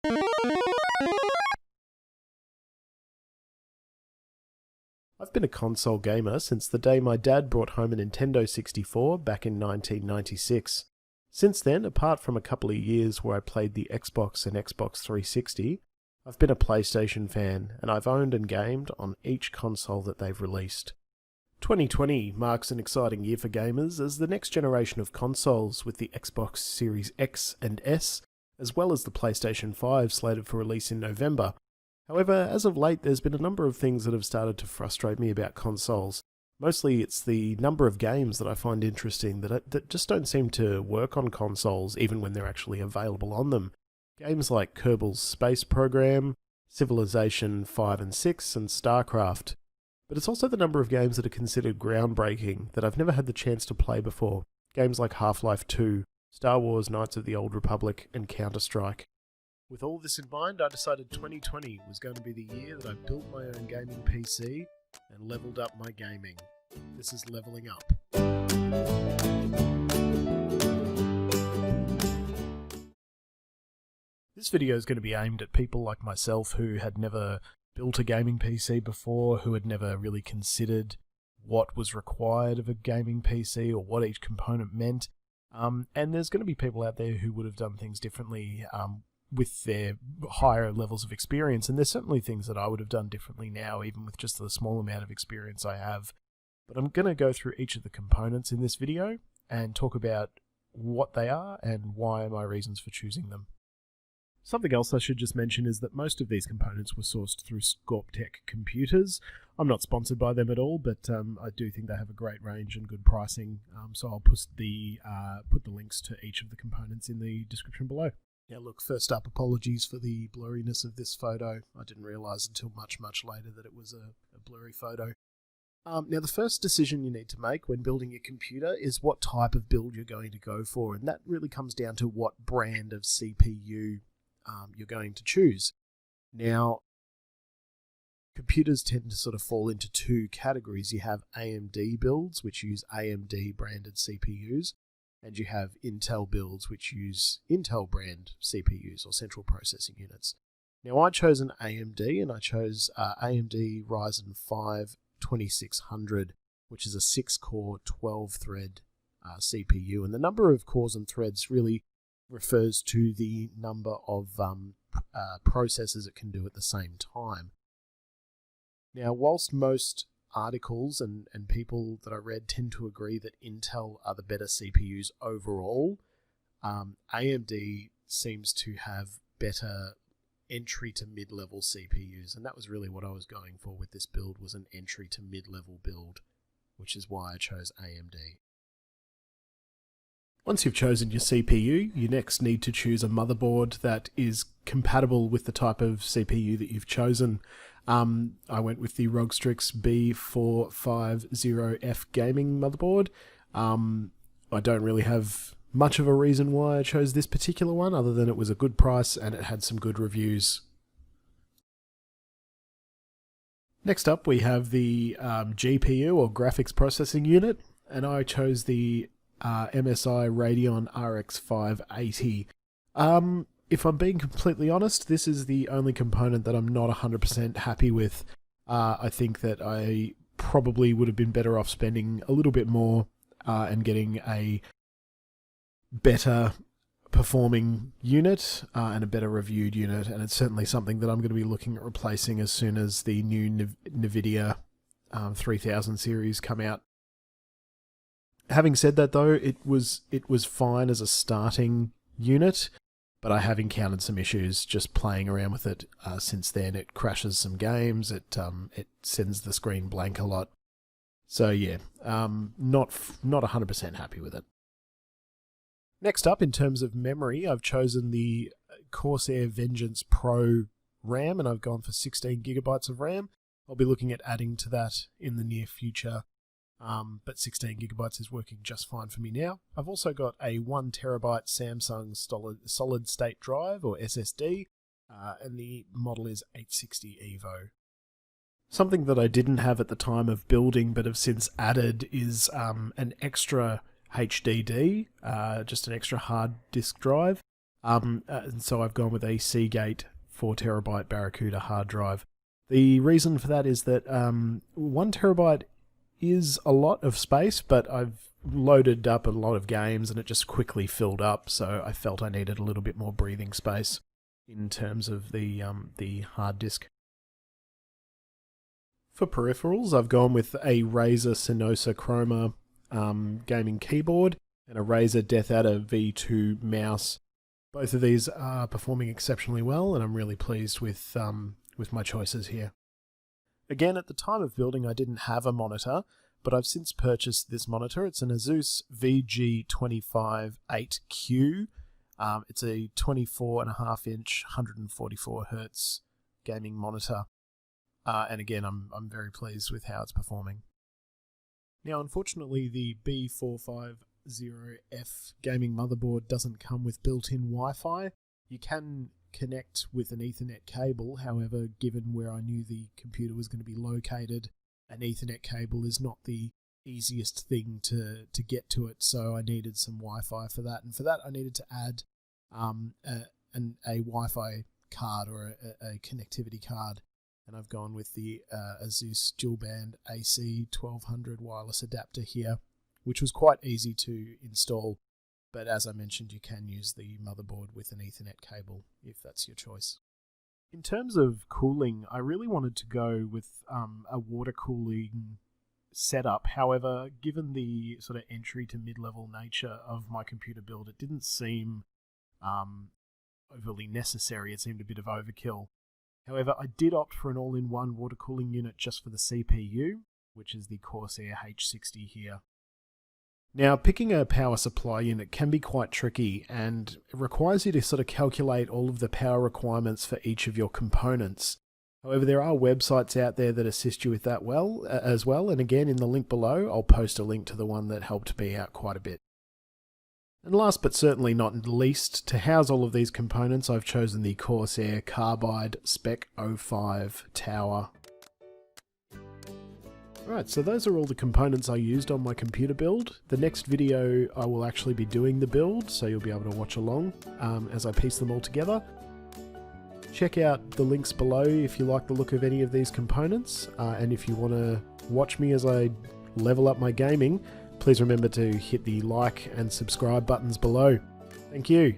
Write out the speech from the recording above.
I've been a console gamer since the day my dad brought home a Nintendo 64 back in 1996. Since then, apart from a couple of years where I played the Xbox and Xbox 360, I've been a PlayStation fan, and I've owned and gamed on each console that they've released. 2020 marks an exciting year for gamers as the next generation of consoles with the Xbox Series X and S, as well as the PlayStation 5 slated for release in November. However, as of late, there's been a number of things that have started to frustrate me about consoles. Mostly it's the number of games that I find interesting that just don't seem to work on consoles, even when they're actually available on them. Games like Kerbal Space Program, Civilization 5 and 6, and StarCraft. But it's also the number of games that are considered groundbreaking that I've never had the chance to play before. Games like Half-Life 2, Star Wars Knights of the Old Republic, and Counter-Strike. With all this in mind, I decided 2020 was going to be the year that I built my own gaming PC and leveled up my gaming. This is leveling up. This video is going to be aimed at people like myself who had never built a gaming PC before, who had never really considered what was required of a gaming PC or what each component meant. And there's going to be people out there who would have done things differently with their higher levels of experience, and there's certainly things that I would have done differently now, even with just the small amount of experience I have. But I'm going to go through each of the components in this video and talk about what they are and why my reasons for choosing them. Something else I should just mention is that most of these components were sourced through Scorptech Computers. I'm not sponsored by them at all, but I do think they have a great range and good pricing, so I'll put the links to each of the components in the description below. Now look, first up, apologies for the blurriness of this photo. I didn't realise until much later that it was a blurry photo. Now the first decision you need to make when building your computer is what type of build you're going to go for, and that really comes down to what brand of CPU you're going to choose. Now, computers tend to sort of fall into two categories. You have AMD builds, which use AMD branded CPUs, and you have Intel builds which use Intel brand CPUs or central processing units. Now I chose an AMD, and I chose AMD Ryzen 5 2600, which is a 6-core 12-thread CPU, and the number of cores and threads really refers to the number of processors it can do at the same time. Now, whilst most articles and people that I read tend to agree that Intel are the better CPUs overall, AMD seems to have better entry to mid-level CPUs, and that was really what I was going for with this build, was an entry to mid-level build, which is why I chose AMD. Once you've chosen your CPU, you next need to choose a motherboard that is compatible with the type of CPU that you've chosen. I went with the ROG Strix B450F gaming motherboard. I don't really have much of a reason why I chose this particular one, other than it was a good price and it had some good reviews. Next up, we have the GPU or graphics processing unit, and I chose the MSI Radeon RX 580. If I'm being completely honest, this is the only component that I'm not 100% happy with. I think that I probably would have been better off spending a little bit more and getting a better performing unit and a better reviewed unit, and it's certainly something that I'm going to be looking at replacing as soon as the new NVIDIA 3000 series come out. Having said that though, it was fine as a starting unit, but I have encountered some issues just playing around with it since then. It crashes some games, it sends the screen blank a lot. So yeah, not 100% happy with it. Next up, in terms of memory, I've chosen the Corsair Vengeance Pro RAM, and I've gone for 16 gigabytes of RAM. I'll be looking at adding to that in the near future. But 16 gigabytes is working just fine for me now. I've also got a 1 terabyte Samsung solid state drive or SSD, and the model is 860 EVO. Something that I didn't have at the time of building but have since added is an extra HDD, just an extra hard disk drive. And so I've gone with a Seagate 4TB Barracuda hard drive. The reason for that is that 1TB is a lot of space, but I've loaded up a lot of games and it just quickly filled up, so I felt I needed a little bit more breathing space in terms of the hard disk. For peripherals, I've gone with a Razer Synosa Chroma gaming keyboard and a Razer Death Adder V2 mouse. Both of these are performing exceptionally well, and I'm really pleased with my choices here. Again, at the time of building, I didn't have a monitor, but I've since purchased this monitor. It's an Asus VG25-8Q. It's a 24.5-inch, 144Hz gaming monitor. And again, I'm very pleased with how it's performing. Now, unfortunately, the B450F gaming motherboard doesn't come with built-in Wi-Fi. You can connect with an Ethernet cable, however, given where I knew the computer was going to be located, an Ethernet cable is not the easiest thing to get to it, so I needed some Wi-Fi for that. And for that, I needed to add a Wi-Fi card or a connectivity card. And I've gone with the Asus dual band AC 1200 wireless adapter here, which was quite easy to install. But as I mentioned, you can use the motherboard with an Ethernet cable if that's your choice. In terms of cooling, I really wanted to go with a water cooling setup. However, given the sort of entry to mid-level nature of my computer build, it didn't seem overly necessary. It seemed a bit of overkill. However, I did opt for an all-in-one water cooling unit just for the CPU, which is the Corsair H60 here. Now, picking a power supply unit can be quite tricky, and it requires you to sort of calculate all of the power requirements for each of your components. However, there are websites out there that assist you with that as well, and again, in the link below, I'll post a link to the one that helped me out quite a bit. And last but certainly not least, to house all of these components, I've chosen the Corsair Carbide Spec 05 tower. Alright, so those are all the components I used on my computer build. The next video I will actually be doing the build, so you'll be able to watch along as I piece them all together. Check out the links below if you like the look of any of these components, and if you want to watch me as I level up my gaming, please remember to hit the like and subscribe buttons below. Thank you.